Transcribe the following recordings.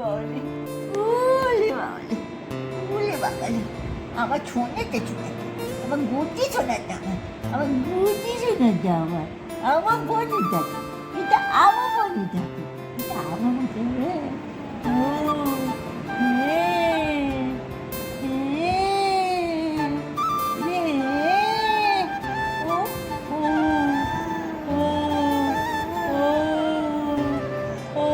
বাবারে, ওলে বাবারে, ওলে বাবারে। আমার শোনাতে শোনাতে, আমার গতি শোনাতে আমার গতি শোনাতে আমার বনি থাকে, এটা আমার বনি থাকে, এটা আমার বনি থাকে। ও হ্যাঁ, হ্যাঁ, হ্যাঁ, ও ও ও ও ও ও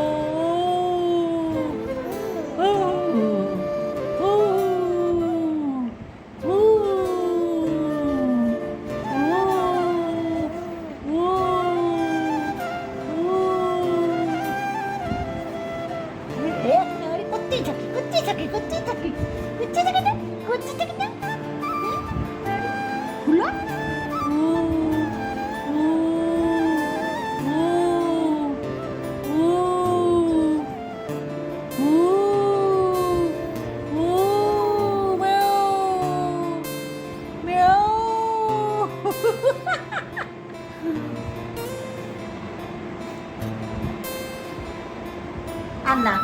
Anna,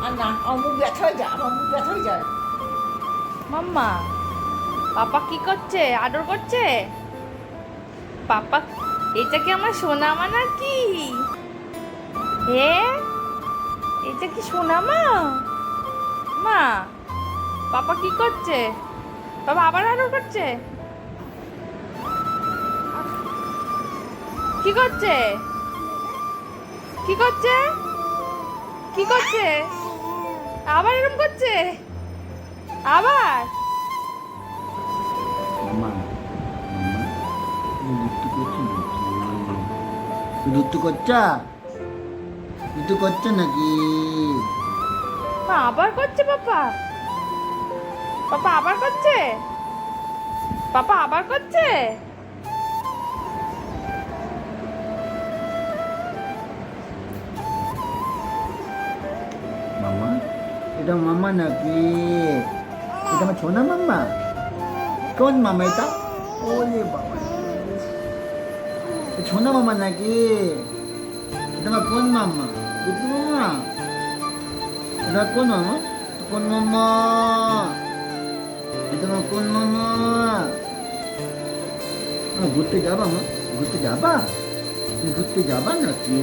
Anna, আমার মুখ ব্যথা হয়ে যায়, আমার মুখ ব্যথা হয়ে যায়। মাম্মা, পাপা কি করছে? আদর করছে? পাপা, এটা কি আমার সোনামা নাকি? এটা কি সোনামা? মা, পাপা কি করছে? বাবা আবার আদর করছে? কি করছে? কি করছে? কি করছে? আবার এরকম করছে? আবার? মামা, মামা, দুধ করছে নাকি? দুধ করছা? দুধ করছে নাকি? মা আবার করছে পাপা? পাপা আবার করছে? পাপা আবার করছে? মামা, এটা মামা নাকি? এটা আমার ছোনা মামা? কোন মামা এটা? ওলে বাবা, ছোনা মামা নাকি? এটা আমার কোন মামা? দুধ মামা? এটা কোন মামা? কোন মামা? এটা আমার কোন মামা? ঘুরতে যাবা মা? ঘুরতে যাবা? তুমি ঘুরতে যাবা নাকি?